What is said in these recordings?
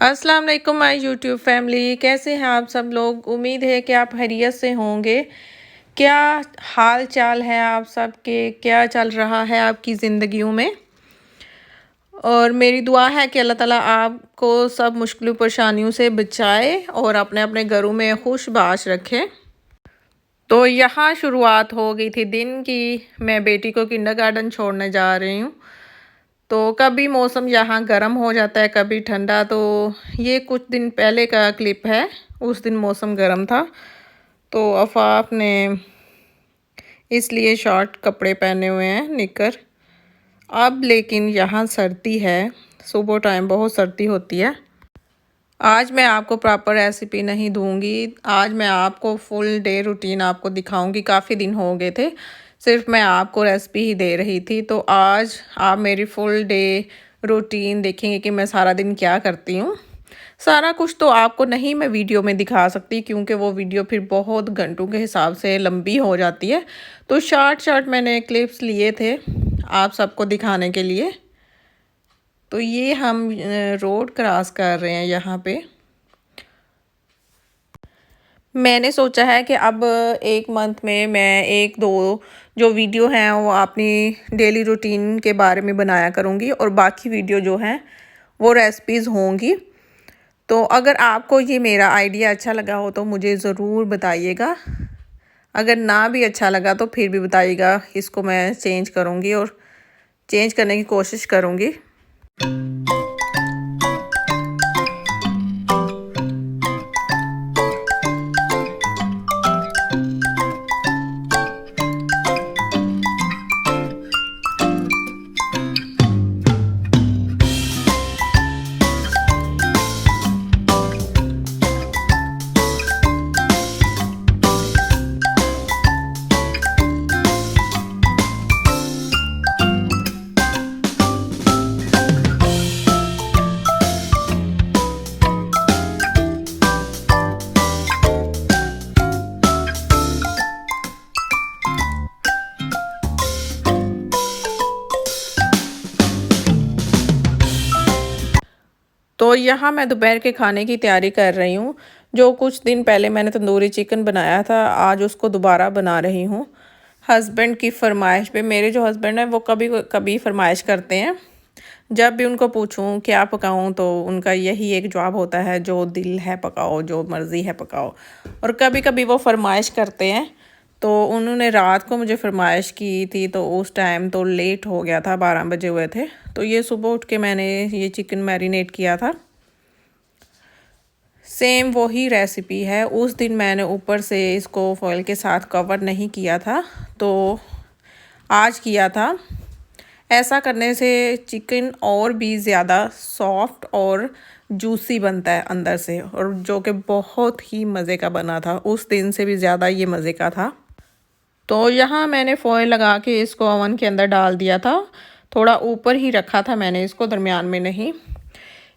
अस्सलाम वालेकुम my YouTube family, कैसे हैं आप सब लोग। उम्मीद है कि आप खैरियत से होंगे। क्या हाल चाल है आप सबके, क्या चल रहा है आपकी ज़िंदगियों में। और मेरी दुआ है कि अल्लाह ताला आपको सब मुश्किल परेशानियों से बचाए और अपने अपने घरों में खुशबाश रखे। तो यहाँ शुरुआत हो गई थी दिन की। मैं बेटी को किंडरगार्टन छोड़ने जा रही हूँ। तो कभी मौसम यहाँ गर्म हो जाता है, कभी ठंडा। तो ये कुछ दिन पहले का क्लिप है। उस दिन मौसम गर्म था तो अफाफ ने इसलिए शॉर्ट कपड़े पहने हुए हैं, निकर। अब लेकिन यहाँ सर्दी है, सुबह टाइम बहुत सर्दी होती है। आज मैं आपको प्रॉपर रेसिपी नहीं दूंगी, आज मैं आपको फुल डे रूटीन आपको दिखाऊंगी। काफ़ी दिन हो गए थे सिर्फ मैं आपको रेसिपी ही दे रही थी। तो आज आप मेरी फुल डे रूटीन देखेंगे कि मैं सारा दिन क्या करती हूँ। सारा कुछ तो आपको नहीं मैं वीडियो में दिखा सकती, क्योंकि वो वीडियो फिर बहुत घंटों के हिसाब से लंबी हो जाती है। तो शॉर्ट शॉर्ट मैंने क्लिप्स लिए थे आप सबको दिखाने के लिए। तो ये हम रोड क्रॉस कर रहे हैं यहाँ पे। मैंने सोचा है कि अब एक मंथ में मैं एक दो जो वीडियो हैं वो अपनी डेली रूटीन के बारे में बनाया करूँगी, और बाकी वीडियो जो हैं वो रेसिपीज़ होंगी। तो अगर आपको ये मेरा आइडिया अच्छा लगा हो तो मुझे ज़रूर बताइएगा। अगर ना भी अच्छा लगा तो फिर भी बताइएगा, इसको मैं चेंज करूँगी और चेंज करने की कोशिश करूँगी। तो यहाँ मैं दोपहर के खाने की तैयारी कर रही हूँ। जो कुछ दिन पहले मैंने तंदूरी चिकन बनाया था, आज उसको दोबारा बना रही हूँ हस्बैंड की फरमाइश पे। मेरे जो हस्बैंड हैं वो कभी कभी फरमाइश करते हैं। जब भी उनको पूछूं क्या पकाऊं तो उनका यही एक जवाब होता है, जो दिल है पकाओ, जो मर्ज़ी है पकाओ। और कभी कभी वो फरमाइश करते हैं। तो उन्होंने रात को मुझे फरमाइश की थी, तो उस टाइम तो लेट हो गया था, 12 बजे हुए थे। तो ये सुबह उठ के मैंने ये चिकन मैरिनेट किया था। सेम वही रेसिपी है। उस दिन मैंने ऊपर से इसको फॉइल के साथ कवर नहीं किया था, तो आज किया था। ऐसा करने से चिकन और भी ज़्यादा सॉफ्ट और जूसी बनता है अंदर से, और जो कि बहुत ही मज़े का बना था। उस दिन से भी ज़्यादा ये मज़े का था। तो यहाँ मैंने फॉइल लगा के इसको ओवन के अंदर डाल दिया था। थोड़ा ऊपर ही रखा था मैंने इसको, दरमियान में नहीं।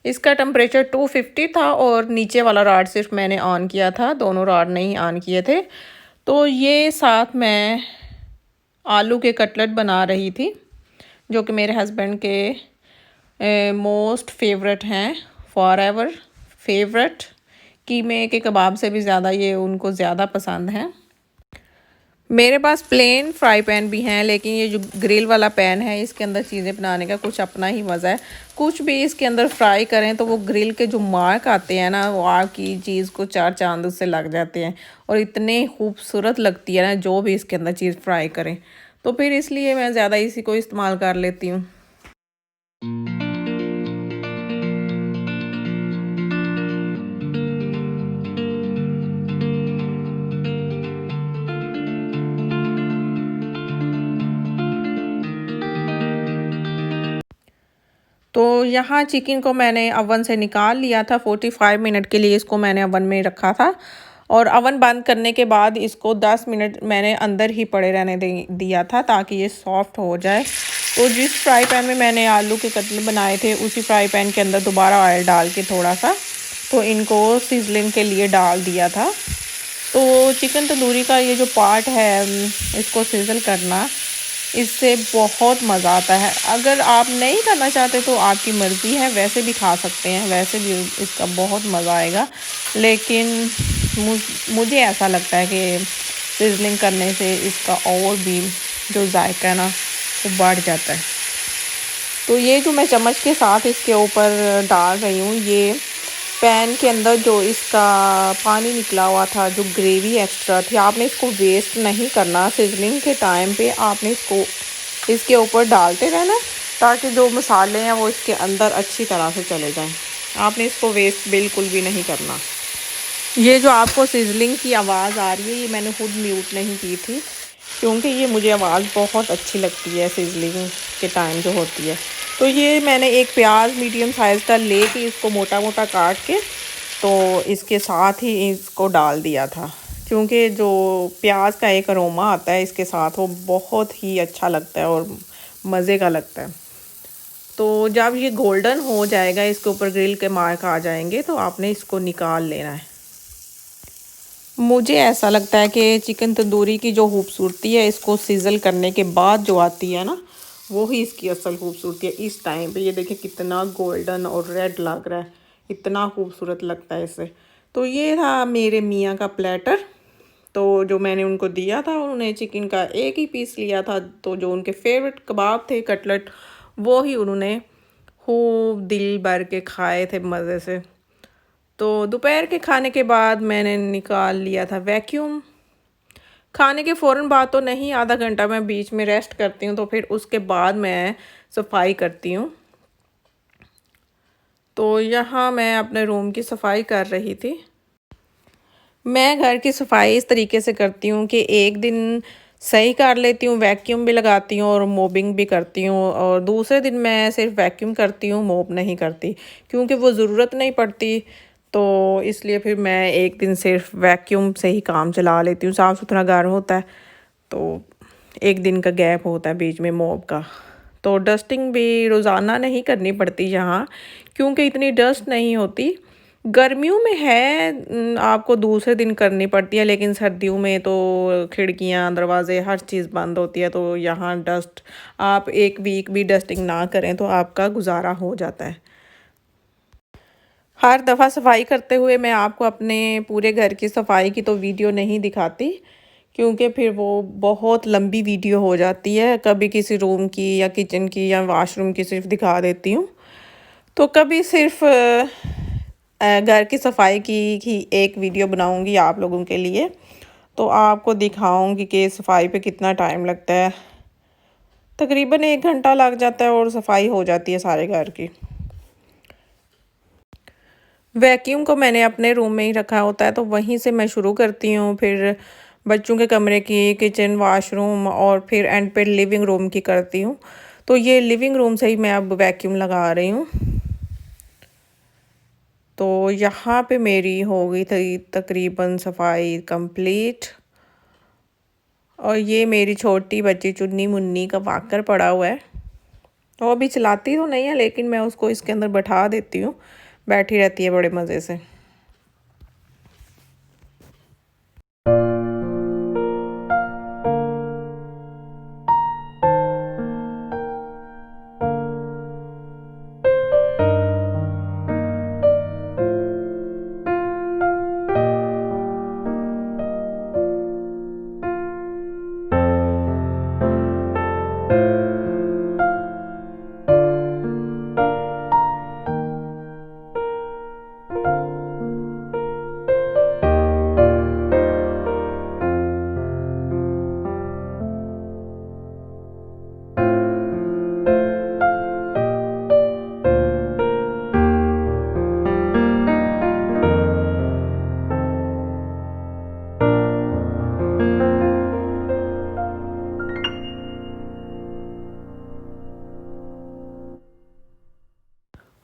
इसका टेम्परेचर 250 था और नीचे वाला रॉड सिर्फ मैंने ऑन किया था, दोनों रॉड नहीं ऑन किए थे। तो ये साथ मैं आलू के कटलेट बना रही थी, जो कि मेरे हस्बैंड के मोस्ट फेवरेट हैं, फॉर एवर फेवरेट। कीमे के कबाब से भी ज़्यादा ये उनको ज़्यादा पसंद हैं। मेरे पास प्लेन फ्राई पैन भी हैं, लेकिन ये जो ग्रिल वाला पैन है इसके अंदर चीज़ें बनाने का कुछ अपना ही मज़ा है। कुछ भी इसके अंदर फ्राई करें तो वो ग्रिल के जो मार्क आते हैं ना, वो आपकी चीज़ को चार चांद उससे लग जाते हैं, और इतने खूबसूरत लगती है ना जो भी इसके अंदर चीज़ फ्राई करें। तो फिर इसलिए मैं ज़्यादा इसी को इस्तेमाल कर लेती हूँ। तो यहाँ चिकन को मैंने अवन से निकाल लिया था। 45 मिनट के लिए इसको मैंने अवन में रखा था, और अवन बंद करने के बाद इसको 10 मिनट मैंने अंदर ही पड़े रहने दिया था, ताकि ये सॉफ्ट हो जाए। तो जिस फ्राई पैन में मैंने आलू के कतले बनाए थे, उसी फ्राई पैन के अंदर दोबारा ऑयल डाल के थोड़ा सा तो इनको सीजलिंग के लिए डाल दिया था। तो चिकन तंदूरी का ये जो पार्ट है, इसको सीजल करना, इससे बहुत मज़ा आता है। अगर आप नहीं करना चाहते तो आपकी मर्ज़ी है, वैसे भी खा सकते हैं, वैसे भी इसका बहुत मज़ा आएगा। लेकिन मुझे ऐसा लगता है कि सिज़लिंग करने से इसका और भी जो जायका है ना वो बढ़ जाता है। तो ये जो मैं चम्मच के साथ इसके ऊपर डाल रही हूँ, ये पैन के अंदर जो इसका पानी निकला हुआ था, जो ग्रेवी एक्स्ट्रा थी, आपने इसको वेस्ट नहीं करना। सिजलिंग के टाइम पे आपने इसको इसके ऊपर डालते रहना ताकि जो मसाले हैं वो इसके अंदर अच्छी तरह से चले जाएं। आपने इसको वेस्ट बिल्कुल भी नहीं करना। ये जो आपको सिजलिंग की आवाज़ आ रही है, ये मैंने खुद म्यूट नहीं की थी क्योंकि ये मुझे आवाज़ बहुत अच्छी लगती है सिजलिंग के टाइम जो होती है। तो ये मैंने एक प्याज मीडियम साइज़ का लेके इसको मोटा मोटा काट के तो इसके साथ ही इसको डाल दिया था, क्योंकि जो प्याज का एक अरोमा आता है इसके साथ वो बहुत ही अच्छा लगता है और मज़े का लगता है। तो जब ये गोल्डन हो जाएगा, इसके ऊपर ग्रिल के मार्क आ जाएंगे, तो आपने इसको निकाल लेना है। मुझे ऐसा लगता है कि चिकन तंदूरी की जो खूबसूरती है इसको सिजल करने के बाद जो आती है ना, वो ही इसकी असल खूबसूरती है। इस टाइम पे ये देखिए कितना गोल्डन और रेड लग रहा है, इतना खूबसूरत लगता है इससे। तो ये था मेरे मियाँ का प्लेटर। तो जो मैंने उनको दिया था, उन्होंने चिकन का एक ही पीस लिया था, तो जो उनके फेवरेट कबाब थे कटलेट, वो ही उन्होंने खूब दिल भर के खाए थे मज़े से। तो दोपहर के खाने के बाद मैंने निकाल लिया था वैक्यूम। खाने के फ़ौरन बाद तो नहीं, आधा घंटा मैं बीच में रेस्ट करती हूँ, तो फिर उसके बाद मैं सफाई करती हूँ। तो यहाँ मैं अपने रूम की सफाई कर रही थी। मैं घर की सफाई इस तरीके से करती हूँ कि एक दिन सही कर लेती हूँ, वैक्यूम भी लगाती हूँ और मोबिंग भी करती हूँ, और दूसरे दिन मैं सिर्फ वैक्यूम करती हूँ, मोब नहीं करती, क्योंकि वो ज़रूरत नहीं पड़ती। तो इसलिए फिर मैं एक दिन सिर्फ वैक्यूम से ही काम चला लेती हूँ। साफ़ सुथरा घर होता है तो एक दिन का गैप होता है बीच में मोब का। तो डस्टिंग भी रोज़ाना नहीं करनी पड़ती यहाँ, क्योंकि इतनी डस्ट नहीं होती। गर्मियों में है आपको दूसरे दिन करनी पड़ती है, लेकिन सर्दियों में तो खिड़कियाँ दरवाजे हर चीज़ बंद होती है, तो यहाँ डस्ट आप एक वीक भी डस्टिंग ना करें तो आपका गुजारा हो जाता है। हर दफ़ा सफाई करते हुए मैं आपको अपने पूरे घर की सफाई की तो वीडियो नहीं दिखाती, क्योंकि फिर वो बहुत लंबी वीडियो हो जाती है। कभी किसी रूम की या किचन की या वॉशरूम की सिर्फ दिखा देती हूँ, तो कभी सिर्फ घर की सफाई की ही एक वीडियो बनाऊंगी आप लोगों के लिए, तो आपको दिखाऊंगी कि सफाई पे कितना टाइम लगता है। तकरीबन 1 घंटा लग जाता है और सफाई हो जाती है सारे घर की। वैक्यूम को मैंने अपने रूम में ही रखा होता है, तो वहीं से मैं शुरू करती हूँ, फिर बच्चों के कमरे की, किचन, वॉशरूम, और फिर एंड पे लिविंग रूम की करती हूँ। तो ये लिविंग रूम से ही मैं अब वैक्यूम लगा रही हूँ। तो यहाँ पे मेरी हो गई थी तकरीबन सफाई कंप्लीट। और ये मेरी छोटी बच्ची चुन्नी मुन्नी का वाकर पड़ा हुआ है। वो अभी चलाती तो नहीं है, लेकिन मैं उसको इसके अंदर बैठा देती हूँ, बैठी रहती है बड़े मज़े से।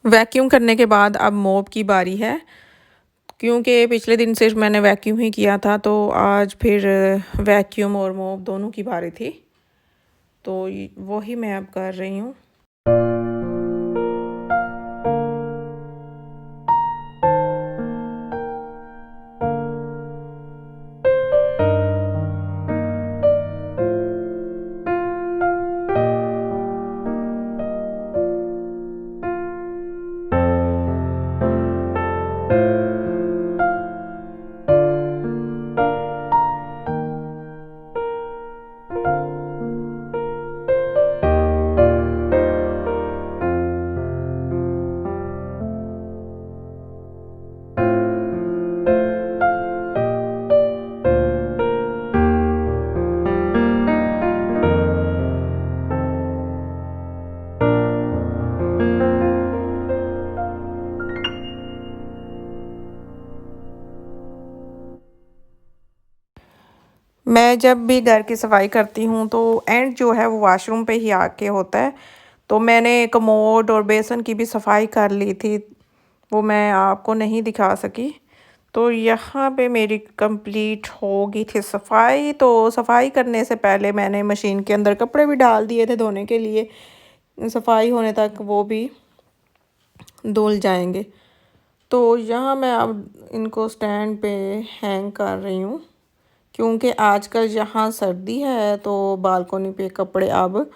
वैक्यूम करने के बाद अब मॉप की बारी है, क्योंकि पिछले दिन सिर्फ मैंने वैक्यूम ही किया था, तो आज फिर वैक्यूम और मॉप दोनों की बारी थी, तो वही मैं अब कर रही हूँ। मैं जब भी घर की सफाई करती हूँ तो एंड जो है वो वॉशरूम पे ही आके होता है। तो मैंने कमोड और बेसन की भी सफाई कर ली थी, वो मैं आपको नहीं दिखा सकी। तो यहाँ पे मेरी कंप्लीट हो गई थी सफाई। तो सफाई करने से पहले मैंने मशीन के अंदर कपड़े भी डाल दिए थे धोने के लिए, सफाई होने तक वो भी धुल जाएंगे। तो यहाँ मैं अब इनको स्टैंड पे हैंग कर रही हूँ, क्योंकि आजकल यहाँ सर्दी है तो बालकोनी पे कपड़े अब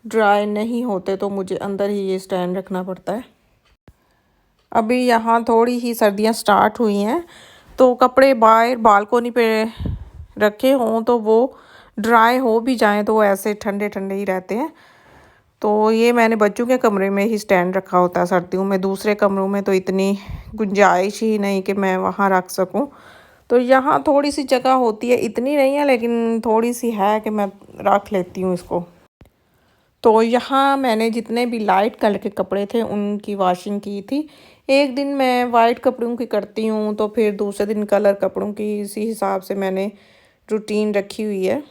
ड्राई नहीं होते, तो मुझे अंदर ही ये स्टैंड रखना पड़ता है। अभी यहाँ थोड़ी ही सर्दियाँ स्टार्ट हुई हैं, तो कपड़े बाहर बालकोनी पे रखे हों तो वो ड्राई हो भी जाएं तो वो ऐसे ठंडे ठंडे ही रहते हैं। तो ये मैंने बच्चों के कमरे में ही स्टैंड रखा होता है सर्दियों में, दूसरे कमरों में तो इतनी गुंजाइश ही नहीं कि मैं वहाँ रख सकूँ। तो यहाँ थोड़ी सी जगह होती है, इतनी नहीं है लेकिन थोड़ी सी है कि मैं रख लेती हूँ इसको। तो यहाँ मैंने जितने भी लाइट कलर के कपड़े थे उनकी वॉशिंग की थी। एक दिन मैं वाइट कपड़ों की करती हूँ तो फिर दूसरे दिन कलर कपड़ों की, इसी हिसाब से मैंने रूटीन रखी हुई है।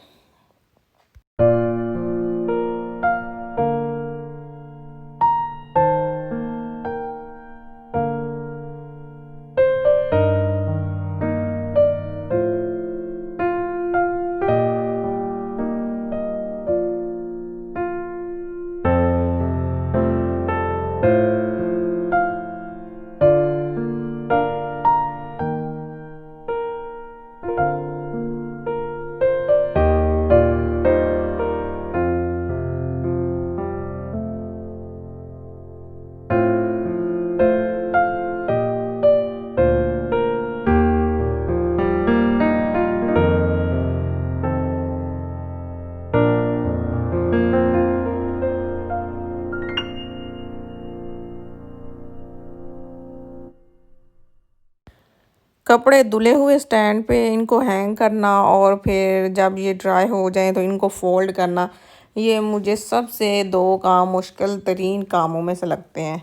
कपड़े धुले हुए स्टैंड पे इनको हैंग करना और फिर जब ये ड्राई हो जाए तो इनको फोल्ड करना, ये मुझे सबसे दो काम मुश्किल तरीन कामों में से लगते हैं।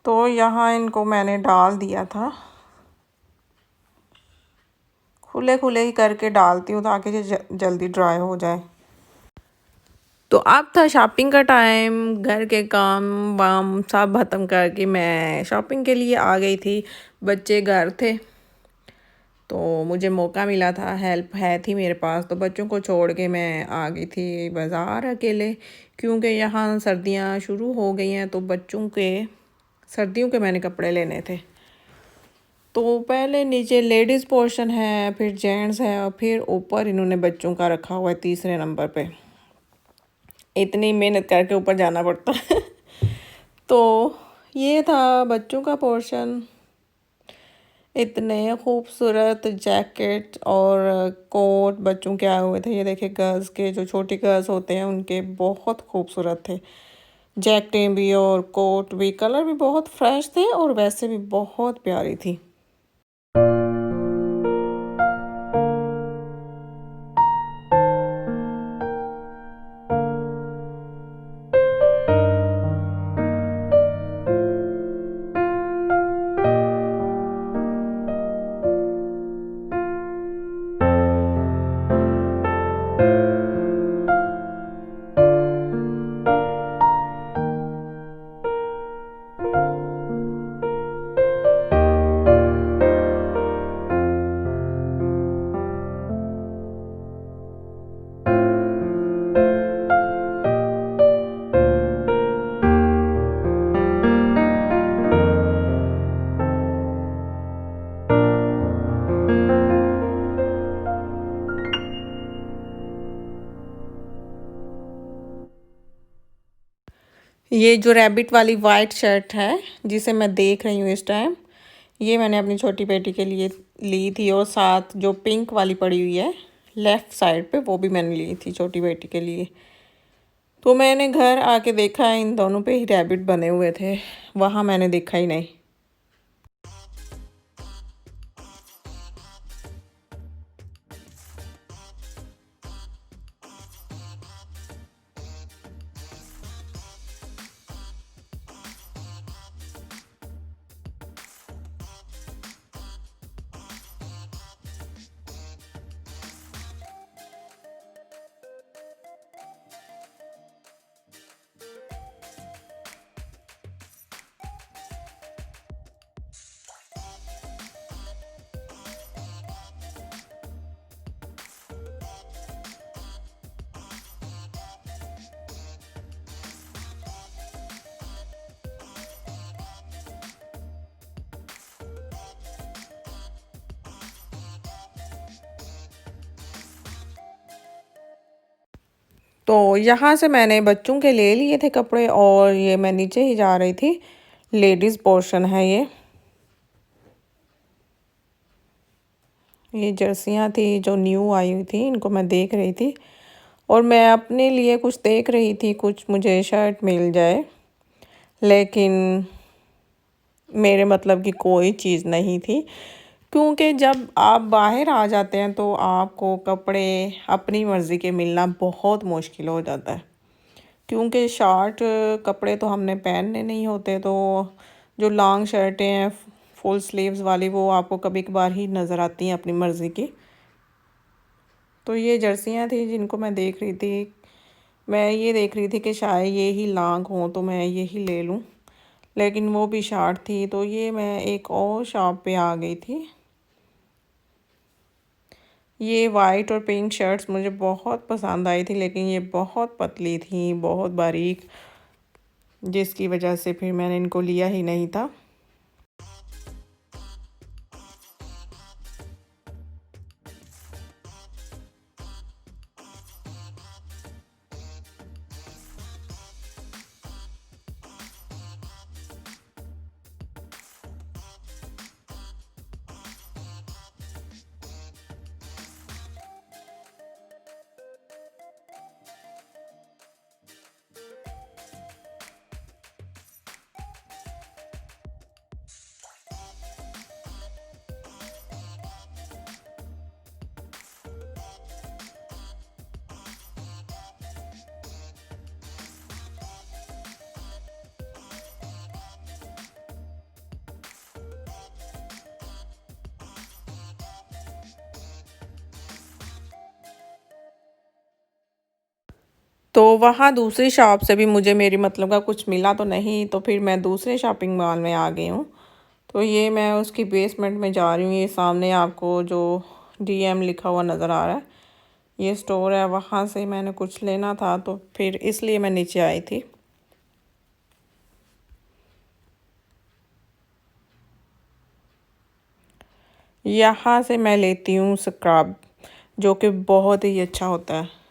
तो यहाँ इनको मैंने डाल दिया था, खुले खुले ही करके डालती हूँ ताकि ये जल्दी ड्राई हो जाए। तो अब था शॉपिंग का टाइम, घर के काम वाम सब ख़त्म करके मैं शॉपिंग के लिए आ गई थी। बच्चे घर थे तो मुझे मौका मिला था, हेल्प है थी मेरे पास, तो बच्चों को छोड़ के मैं आ गई थी बाज़ार अकेले, क्योंकि यहाँ सर्दियाँ शुरू हो गई हैं तो बच्चों के सर्दियों के मैंने कपड़े लेने थे। तो पहले नीचे लेडीज़ पोर्शन है, फिर जेंट्स है और फिर ऊपर इन्होंने बच्चों का रखा हुआ है तीसरे नंबर पे। इतनी मेहनत करके ऊपर जाना पड़ता है। तो ये था बच्चों का पोर्शन। इतने खूबसूरत जैकेट और कोट बच्चों के आए हुए थे। ये देखिए गर्ल्स के, जो छोटी गर्ल्स होते हैं उनके बहुत खूबसूरत थे जैकेटें भी और कोट भी, कलर भी बहुत फ्रेश थे और वैसे भी बहुत प्यारी थी। ये जो रैबिट वाली वाइट शर्ट है जिसे मैं देख रही हूँ इस टाइम, ये मैंने अपनी छोटी बेटी के लिए ली थी, और साथ जो पिंक वाली पड़ी हुई है लेफ़्ट साइड पे वो भी मैंने ली थी छोटी बेटी के लिए। तो मैंने घर आके देखा इन दोनों पे ही रैबिट बने हुए थे, वहाँ मैंने देखा ही नहीं। तो यहाँ से मैंने बच्चों के ले लिए थे कपड़े और ये मैं नीचे ही जा रही थी। लेडीज़ पोर्शन है ये जर्सियाँ थी जो न्यू आई हुई थी, इनको मैं देख रही थी और मैं अपने लिए कुछ देख रही थी, कुछ मुझे शर्ट मिल जाए, लेकिन मेरे मतलब की कोई चीज़ नहीं थी। क्योंकि जब आप बाहर आ जाते हैं तो आपको कपड़े अपनी मर्ज़ी के मिलना बहुत मुश्किल हो जाता है, क्योंकि शॉर्ट कपड़े तो हमने पहनने नहीं होते। तो जो लॉन्ग शर्टें हैं फुल स्लीव्स वाली, वो आपको कभी कभार ही नज़र आती हैं अपनी मर्ज़ी की। तो ये जर्सियाँ थी जिनको मैं देख रही थी। मैं ये देख रही थी कि शायद ये ही लॉन्ग हों तो मैं यही ले लूँ, लेकिन वो भी शॉर्ट थी। तो ये मैं एक और शॉप पे आ गई थी। ये वाइट और पिंक शर्ट्स मुझे बहुत पसंद आई थी, लेकिन ये बहुत पतली थी, बहुत बारीक, जिसकी वजह से फिर मैंने इनको लिया ही नहीं था। तो वहाँ दूसरी शॉप से भी मुझे मेरी मतलब का कुछ मिला तो नहीं, तो फिर मैं दूसरे शॉपिंग मॉल में आ गई हूँ। तो ये मैं उसकी बेसमेंट में जा रही हूँ। ये सामने आपको जो डीएम लिखा हुआ नज़र आ रहा है, ये स्टोर है। वहाँ से मैंने कुछ लेना था तो फिर इसलिए मैं नीचे आई थी। यहाँ से मैं लेती हूँ स्क्रब, जो कि बहुत ही अच्छा होता है।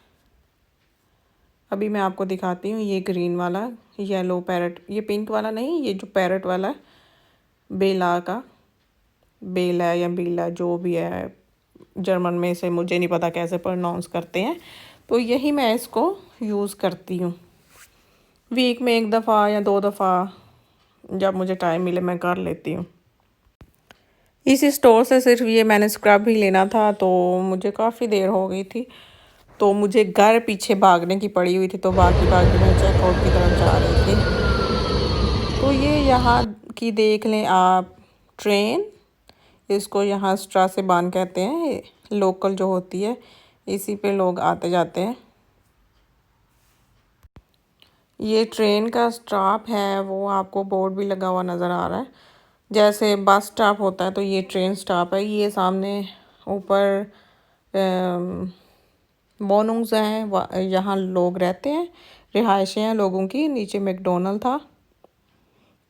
अभी मैं आपको दिखाती हूँ। ये ग्रीन वाला, येलो पैरट, ये पिंक वाला नहीं, ये जो पैरट वाला है, बेला का, बेला या बीला जो भी है, जर्मन में से मुझे नहीं पता कैसे प्रोनाउंस करते हैं। तो यही मैं इसको यूज़ करती हूँ। वीक में एक दफ़ा या 2 दफ़ा जब मुझे टाइम मिले मैं कर लेती हूँ। इस स्टोर से सिर्फ ये मैंने स्क्रब ही लेना था, तो मुझे काफ़ी देर हो गई थी, तो मुझे घर पीछे भागने की पड़ी हुई थी। तो बाकी बाकी मैं चेकआउट की तरफ जा रही थी। तो ये यहाँ की देख लें आप, ट्रेन, इसको यहाँ स्ट्रासेबान कहते हैं। लोकल जो होती है, इसी पे लोग आते जाते हैं। ये ट्रेन का स्टॉप है, वो आपको बोर्ड भी लगा हुआ नज़र आ रहा है। जैसे बस स्टॉप होता है तो ये ट्रेन स्टॉप है। ये सामने ऊपर बोनुंग्स हैं, यहाँ लोग रहते हैं, रिहाइशें हैं लोगों की। नीचे मैकडोनल्ड था,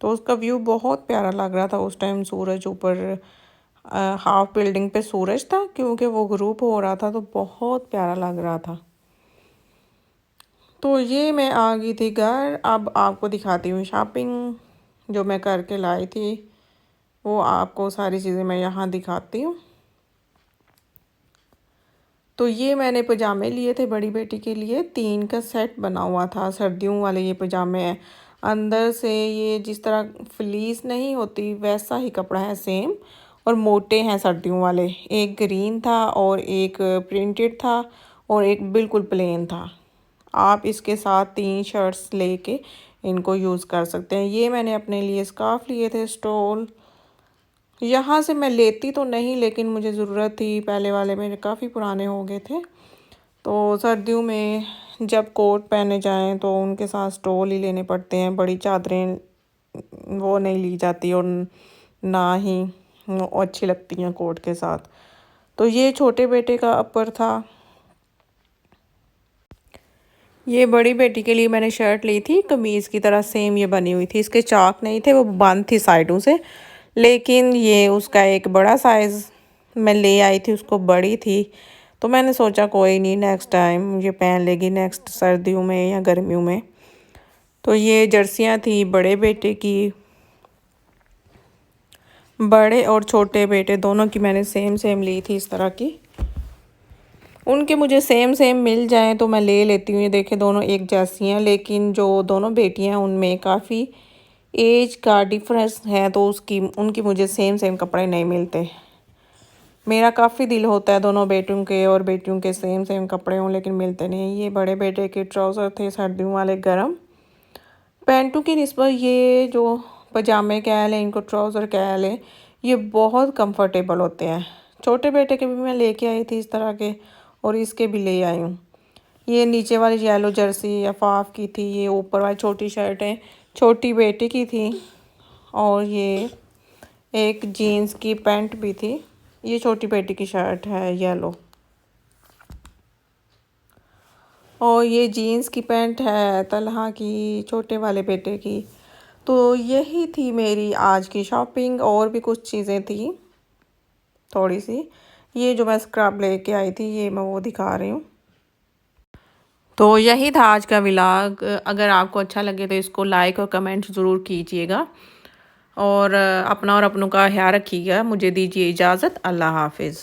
तो उसका व्यू बहुत प्यारा लग रहा था उस टाइम। सूरज ऊपर, हाफ बिल्डिंग पे सूरज था, क्योंकि वो ग्रुप हो रहा था, तो बहुत प्यारा लग रहा था। तो ये मैं आ गई थी घर। अब आपको दिखाती हूँ शॉपिंग जो मैं करके लाई थी, वो आपको सारी चीज़ें मैं यहाँ दिखाती हूँ। तो ये मैंने पजामे लिए थे बड़ी बेटी के लिए, 3 का सेट बना हुआ था, सर्दियों वाले ये पजामे हैं। अंदर से ये जिस तरह फ्लीस नहीं होती वैसा ही कपड़ा है सेम, और मोटे हैं सर्दियों वाले। एक ग्रीन था और एक प्रिंटेड था और एक बिल्कुल प्लेन था। आप इसके साथ 3 शर्ट्स लेके इनको यूज़ कर सकते हैं। ये मैंने अपने लिए स्कार्फ लिए थे स्टोल। यहाँ से मैं लेती तो नहीं, लेकिन मुझे ज़रूरत थी, पहले वाले मेरे काफ़ी पुराने हो गए थे। तो सर्दियों में जब कोट पहने जाएं तो उनके साथ स्टोल ही लेने पड़ते हैं। बड़ी चादरें वो नहीं ली जाती, और ना ही वो अच्छी लगती हैं कोट के साथ। तो ये छोटे बेटे का अपर था। ये बड़ी बेटी के लिए मैंने शर्ट ली थी, कमीज़ की तरह सेम ये बनी हुई थी। इसके चाक नहीं थे, वो बंद थी साइडों से, लेकिन ये उसका एक बड़ा साइज़ मैं ले आई थी, उसको बड़ी थी। तो मैंने सोचा कोई नहीं, नेक्स्ट टाइम ये पहन लेगी, नेक्स्ट सर्दियों में या गर्मियों में। तो ये जर्सियाँ थी बड़े बेटे की, बड़े और छोटे बेटे दोनों की मैंने सेम सेम ली थी इस तरह की। उनके मुझे सेम सेम मिल जाएं तो मैं ले लेती हूँ। ये देखें दोनों एक जैसी हैं, लेकिन जो दोनों बेटियां उनमें काफ़ी एज का डिफरेंस है, तो उनकी मुझे सेम सेम कपड़े नहीं मिलते। मेरा काफ़ी दिल होता है दोनों बेटियों के और बेटियों के सेम सेम कपड़े हों, लेकिन मिलते नहीं। ये बड़े बेटे के ट्राउज़र थे सर्दियों वाले गर्म, पैंटों की निस्बत ये जो पजामे कह लें, इनको ट्राउज़र कह लें, ये बहुत कंफर्टेबल होते हैं। छोटे बेटे के भी मैं लेके आई थी इस तरह के, और इसके भी ले आई हूँ। ये नीचे वाली येलो जर्सी अफाफ की थी, ये ऊपर वाली छोटी शर्टें छोटी बेटी की थी, और ये एक जीन्स की पैंट भी थी। ये छोटी बेटी की शर्ट है येलो, और ये जीन्स की पैंट है तलहा की, छोटे वाले बेटे की। तो यही थी मेरी आज की शॉपिंग, और भी कुछ चीज़ें थी थोड़ी सी। ये जो मैं स्क्रब लेके आई थी, ये मैं वो दिखा रही हूँ। तो यही था आज का व्लॉग। अगर आपको अच्छा लगे तो इसको लाइक और कमेंट ज़रूर कीजिएगा, और अपना और अपनों का ख्याल रखिएगा। मुझे दीजिए इजाज़त। अल्लाह हाफिज़।